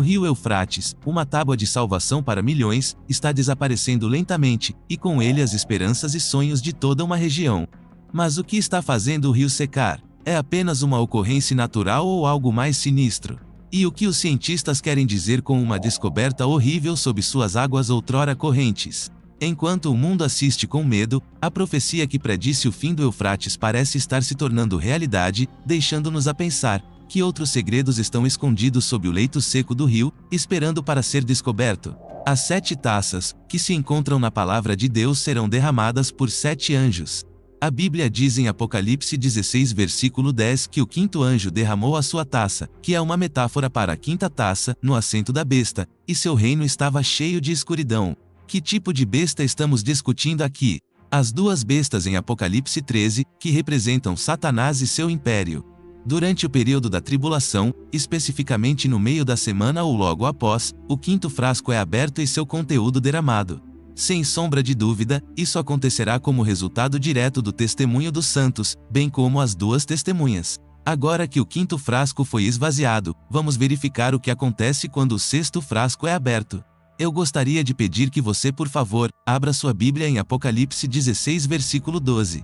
O rio Eufrates, uma tábua de salvação para milhões, está desaparecendo lentamente, e com ele as esperanças e sonhos de toda uma região. Mas o que está fazendo o rio secar? É apenas uma ocorrência natural ou algo mais sinistro? E o que os cientistas querem dizer com uma descoberta horrível sob suas águas outrora correntes? Enquanto o mundo assiste com medo, a profecia que predisse o fim do Eufrates parece estar se tornando realidade, deixando-nos a pensar que outros segredos estão escondidos sob o leito seco do rio, esperando para ser descoberto. As 7 taças, que se encontram na palavra de Deus, serão derramadas por 7 anjos. A Bíblia diz em Apocalipse 16 versículo 10 que o 5º anjo derramou a sua taça, que é uma metáfora para a 5ª taça, no assento da besta, e seu reino estava cheio de escuridão. Que tipo de besta estamos discutindo aqui? As 2 bestas em Apocalipse 13, que representam Satanás e seu império. Durante o período da tribulação, especificamente no meio da semana ou logo após, o 5º frasco é aberto e seu conteúdo derramado. Sem sombra de dúvida, isso acontecerá como resultado direto do testemunho dos santos, bem como as 2 testemunhas. Agora que o 5º frasco foi esvaziado, vamos verificar o que acontece quando o 6º frasco é aberto. Eu gostaria de pedir que você, por favor, abra sua Bíblia em Apocalipse 16 versículo 12.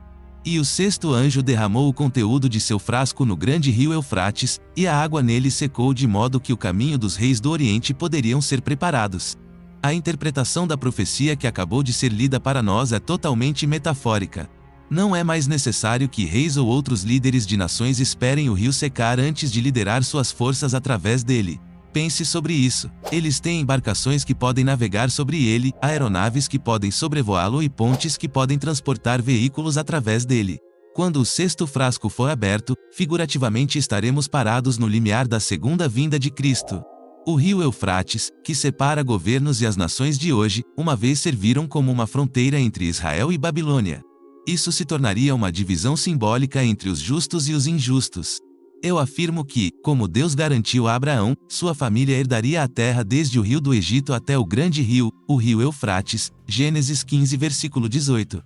E o 6º anjo derramou o conteúdo de seu frasco no grande rio Eufrates, e a água nele secou de modo que o caminho dos reis do Oriente poderiam ser preparados. A interpretação da profecia que acabou de ser lida para nós é totalmente metafórica. Não é mais necessário que reis ou outros líderes de nações esperem o rio secar antes de liderar suas forças através dele. Pense sobre isso. Eles têm embarcações que podem navegar sobre ele, aeronaves que podem sobrevoá-lo e pontes que podem transportar veículos através dele. Quando o 6º frasco for aberto, figurativamente estaremos parados no limiar da segunda vinda de Cristo. O rio Eufrates, que separa governos e as nações de hoje, uma vez serviram como uma fronteira entre Israel e Babilônia. Isso se tornaria uma divisão simbólica entre os justos e os injustos. Eu afirmo que, como Deus garantiu a Abraão, sua família herdaria a terra desde o rio do Egito até o grande rio, o rio Eufrates, Gênesis 15 versículo 18.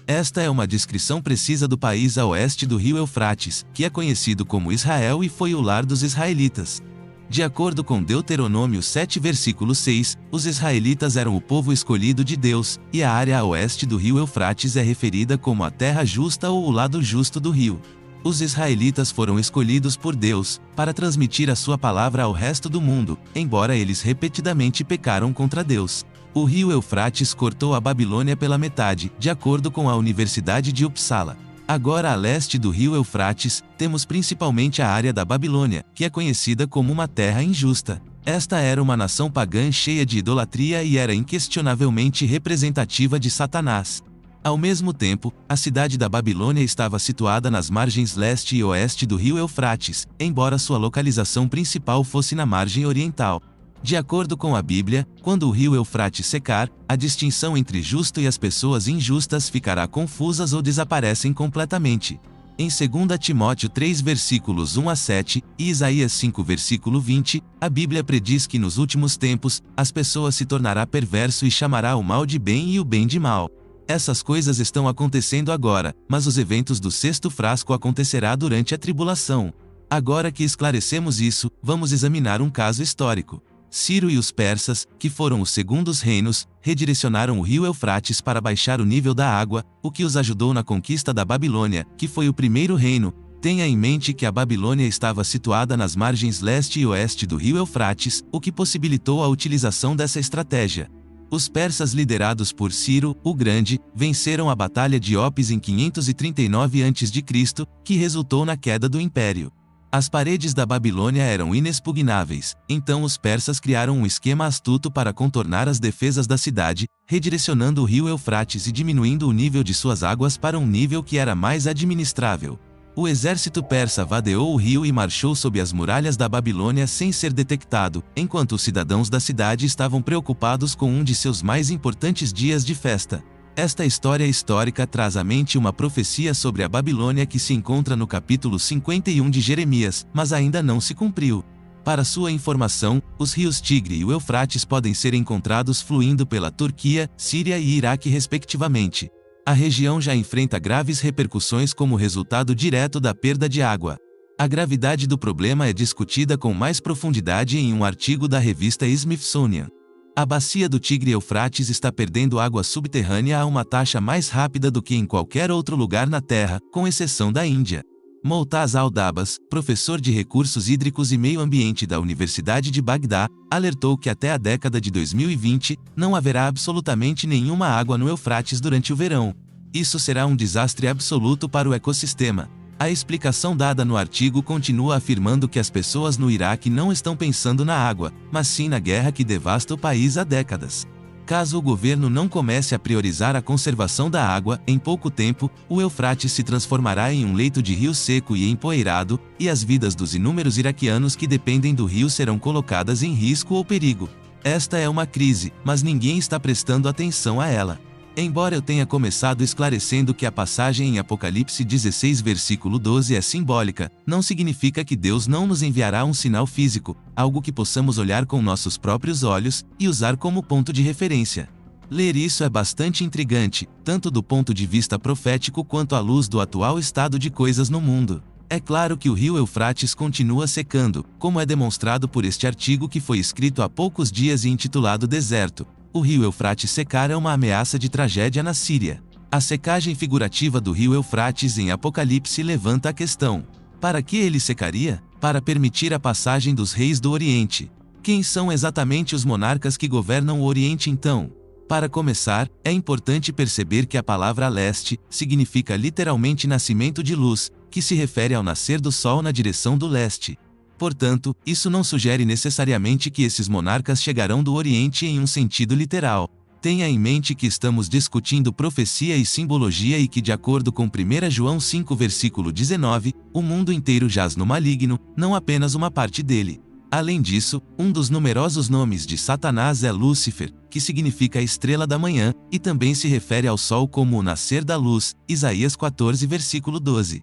Esta é uma descrição precisa do país a oeste do rio Eufrates, que é conhecido como Israel e foi o lar dos israelitas. De acordo com Deuteronômio 7 versículo 6, os israelitas eram o povo escolhido de Deus, e a área a oeste do rio Eufrates é referida como a terra justa ou o lado justo do rio. Os israelitas foram escolhidos por Deus para transmitir a sua palavra ao resto do mundo, embora eles repetidamente pecaram contra Deus. O rio Eufrates cortou a Babilônia pela metade, de acordo com a Universidade de Uppsala. Agora a leste do rio Eufrates, temos principalmente a área da Babilônia, que é conhecida como uma terra injusta. Esta era uma nação pagã cheia de idolatria e era inquestionavelmente representativa de Satanás. Ao mesmo tempo, a cidade da Babilônia estava situada nas margens leste e oeste do rio Eufrates, embora sua localização principal fosse na margem oriental. De acordo com a Bíblia, quando o rio Eufrates secar, a distinção entre justo e as pessoas injustas ficará confusas ou desaparecem completamente. Em 2 Timóteo 3 versículos 1 a 7 e Isaías 5 versículo 20, a Bíblia prediz que nos últimos tempos, as pessoas se tornará perverso e chamará o mal de bem e o bem de mal. Essas coisas estão acontecendo agora, mas os eventos do 6º frasco acontecerá durante a tribulação. Agora que esclarecemos isso, vamos examinar um caso histórico. Ciro e os persas, que foram os segundos reinos, redirecionaram o rio Eufrates para baixar o nível da água, o que os ajudou na conquista da Babilônia, que foi o primeiro reino. Tenha em mente que a Babilônia estava situada nas margens leste e oeste do rio Eufrates, o que possibilitou a utilização dessa estratégia. Os persas liderados por Ciro, o Grande, venceram a Batalha de Opis em 539 a.C., que resultou na queda do império. As paredes da Babilônia eram inexpugnáveis, então os persas criaram um esquema astuto para contornar as defesas da cidade, redirecionando o rio Eufrates e diminuindo o nível de suas águas para um nível que era mais administrável. O exército persa vadeou o rio e marchou sob as muralhas da Babilônia sem ser detectado, enquanto os cidadãos da cidade estavam preocupados com um de seus mais importantes dias de festa. Esta história histórica traz à mente uma profecia sobre a Babilônia que se encontra no capítulo 51 de Jeremias, mas ainda não se cumpriu. Para sua informação, os rios Tigre e o Eufrates podem ser encontrados fluindo pela Turquia, Síria e Iraque respectivamente. A região já enfrenta graves repercussões como resultado direto da perda de água. A gravidade do problema é discutida com mais profundidade em um artigo da revista Smithsonian. A bacia do Tigre-Eufrates está perdendo água subterrânea a uma taxa mais rápida do que em qualquer outro lugar na Terra, com exceção da Índia. Moutaz Al-Dabas, professor de recursos hídricos e meio ambiente da Universidade de Bagdá, alertou que até a década de 2020, não haverá absolutamente nenhuma água no Eufrates durante o verão. Isso será um desastre absoluto para o ecossistema. A explicação dada no artigo continua afirmando que as pessoas no Iraque não estão pensando na água, mas sim na guerra que devasta o país há décadas. Caso o governo não comece a priorizar a conservação da água, em pouco tempo, o Eufrates se transformará em um leito de rio seco e empoeirado, e as vidas dos inúmeros iraquianos que dependem do rio serão colocadas em risco ou perigo. Esta é uma crise, mas ninguém está prestando atenção a ela. Embora eu tenha começado esclarecendo que a passagem em Apocalipse 16 versículo 12 é simbólica, não significa que Deus não nos enviará um sinal físico, algo que possamos olhar com nossos próprios olhos, e usar como ponto de referência. Ler isso é bastante intrigante, tanto do ponto de vista profético quanto à luz do atual estado de coisas no mundo. É claro que o rio Eufrates continua secando, como é demonstrado por este artigo que foi escrito há poucos dias e intitulado Deserto. O rio Eufrates secar é uma ameaça de tragédia na Síria. A secagem figurativa do rio Eufrates em Apocalipse levanta a questão: para que ele secaria? Para permitir a passagem dos reis do Oriente. Quem são exatamente os monarcas que governam o Oriente então? Para começar, é importante perceber que a palavra leste significa literalmente nascimento de luz, que se refere ao nascer do sol na direção do leste. Portanto, isso não sugere necessariamente que esses monarcas chegarão do Oriente em um sentido literal. Tenha em mente que estamos discutindo profecia e simbologia e que, de acordo com 1 João 5 versículo 19, o mundo inteiro jaz no maligno, não apenas uma parte dele. Além disso, um dos numerosos nomes de Satanás é Lúcifer, que significa a estrela da manhã, e também se refere ao sol como o nascer da luz, Isaías 14 versículo 12.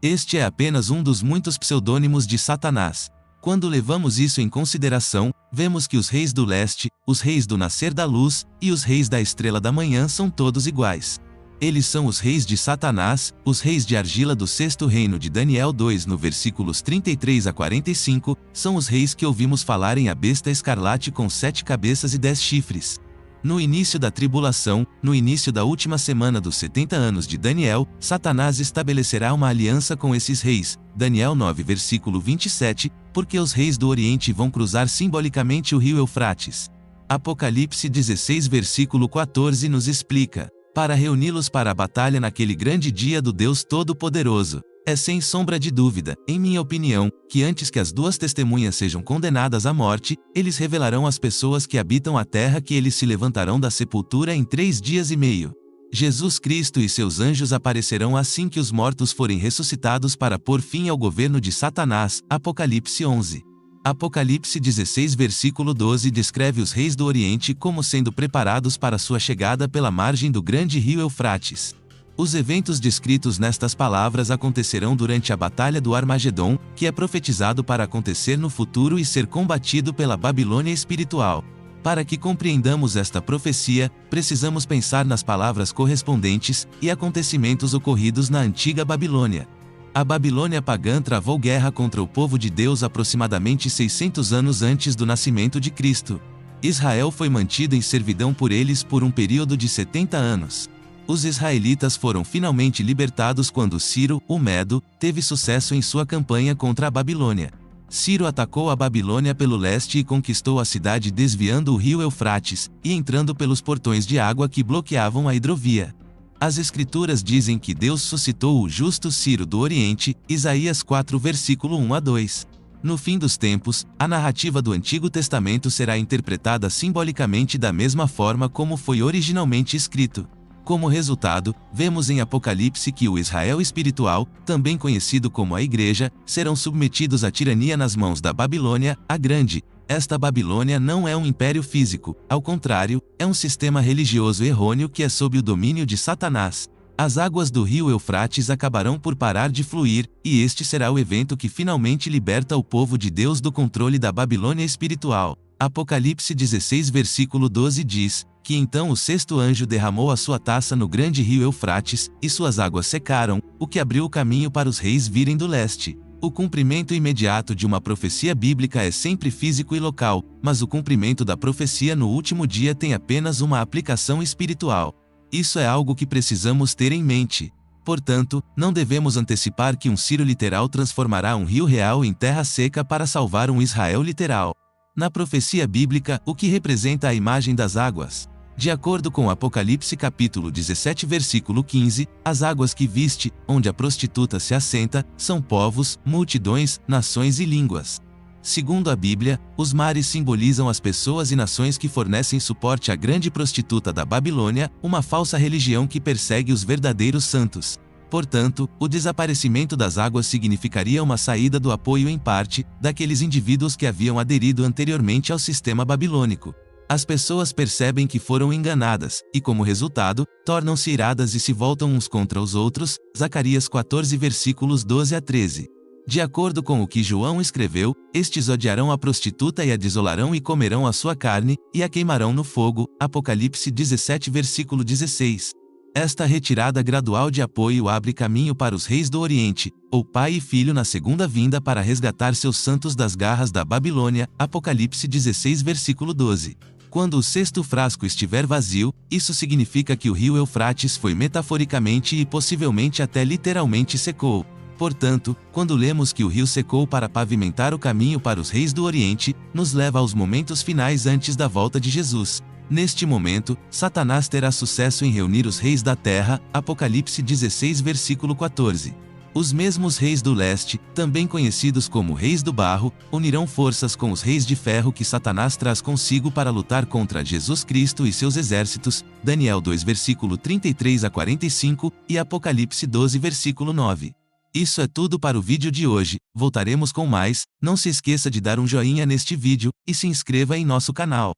Este é apenas um dos muitos pseudônimos de Satanás. Quando levamos isso em consideração, vemos que os reis do leste, os reis do nascer da luz, e os reis da estrela da manhã são todos iguais. Eles são os reis de Satanás, os reis de argila do sexto reino de Daniel 2 no versículos 33 a 45, são os reis que ouvimos falar em a besta escarlate com 7 cabeças e 10 chifres. No início da tribulação, no início da última semana dos 70 anos de Daniel, Satanás estabelecerá uma aliança com esses reis, Daniel 9 versículo 27, porque os reis do Oriente vão cruzar simbolicamente o rio Eufrates. Apocalipse 16 versículo 14 nos explica: para reuni-los para a batalha naquele grande dia do Deus Todo-Poderoso. É sem sombra de dúvida, em minha opinião, que antes que as duas testemunhas sejam condenadas à morte, eles revelarão às pessoas que habitam a terra que eles se levantarão da sepultura em 3 dias e meio. Jesus Cristo e seus anjos aparecerão assim que os mortos forem ressuscitados para pôr fim ao governo de Satanás. Apocalipse 11. Apocalipse 16 versículo 12 descreve os reis do Oriente como sendo preparados para sua chegada pela margem do grande rio Eufrates. Os eventos descritos nestas palavras acontecerão durante a Batalha do Armagedon, que é profetizado para acontecer no futuro e ser combatido pela Babilônia espiritual. Para que compreendamos esta profecia, precisamos pensar nas palavras correspondentes e acontecimentos ocorridos na antiga Babilônia. A Babilônia pagã travou guerra contra o povo de Deus aproximadamente 600 anos antes do nascimento de Cristo. Israel foi mantido em servidão por eles por um período de 70 anos. Os israelitas foram finalmente libertados quando Ciro, o Medo, teve sucesso em sua campanha contra a Babilônia. Ciro atacou a Babilônia pelo leste e conquistou a cidade desviando o rio Eufrates, e entrando pelos portões de água que bloqueavam a hidrovia. As escrituras dizem que Deus suscitou o justo Ciro do Oriente, Isaías 4 versículo 1 a 2. No fim dos tempos, a narrativa do Antigo Testamento será interpretada simbolicamente da mesma forma como foi originalmente escrito. Como resultado, vemos em Apocalipse que o Israel espiritual, também conhecido como a Igreja, serão submetidos à tirania nas mãos da Babilônia, a Grande. Esta Babilônia não é um império físico, ao contrário, é um sistema religioso errôneo que é sob o domínio de Satanás. As águas do rio Eufrates acabarão por parar de fluir, e este será o evento que finalmente liberta o povo de Deus do controle da Babilônia espiritual. Apocalipse 16 versículo 12 diz que então o sexto anjo derramou a sua taça no grande rio Eufrates, e suas águas secaram, o que abriu o caminho para os reis virem do leste. O cumprimento imediato de uma profecia bíblica é sempre físico e local, mas o cumprimento da profecia no último dia tem apenas uma aplicação espiritual. Isso é algo que precisamos ter em mente. Portanto, não devemos antecipar que um Ciro literal transformará um rio real em terra seca para salvar um Israel literal. Na profecia bíblica, o que representa a imagem das águas? De acordo com Apocalipse capítulo 17 versículo 15, as águas que viste, onde a prostituta se assenta, são povos, multidões, nações e línguas. Segundo a Bíblia, os mares simbolizam as pessoas e nações que fornecem suporte à grande prostituta da Babilônia, uma falsa religião que persegue os verdadeiros santos. Portanto, o desaparecimento das águas significaria uma saída do apoio em parte, daqueles indivíduos que haviam aderido anteriormente ao sistema babilônico. As pessoas percebem que foram enganadas, e como resultado, tornam-se iradas e se voltam uns contra os outros. Zacarias 14 versículos 12 a 13. De acordo com o que João escreveu, estes odiarão a prostituta e a desolarão e comerão a sua carne, e a queimarão no fogo. Apocalipse 17 versículo 16. Esta retirada gradual de apoio abre caminho para os reis do Oriente, ou pai e filho na segunda vinda para resgatar seus santos das garras da Babilônia. Apocalipse 16 versículo 12. Quando o sexto frasco estiver vazio, isso significa que o rio Eufrates foi metaforicamente e possivelmente até literalmente secou. Portanto, quando lemos que o rio secou para pavimentar o caminho para os reis do Oriente, nos leva aos momentos finais antes da volta de Jesus. Neste momento, Satanás terá sucesso em reunir os reis da terra. Apocalipse 16 versículo 14. Os mesmos reis do leste, também conhecidos como reis do barro, unirão forças com os reis de ferro que Satanás traz consigo para lutar contra Jesus Cristo e seus exércitos. Daniel 2 versículo 33 a 45 e Apocalipse 12 versículo 9. Isso é tudo para o vídeo de hoje. Voltaremos com mais. Não se esqueça de dar um joinha neste vídeo e se inscreva em nosso canal.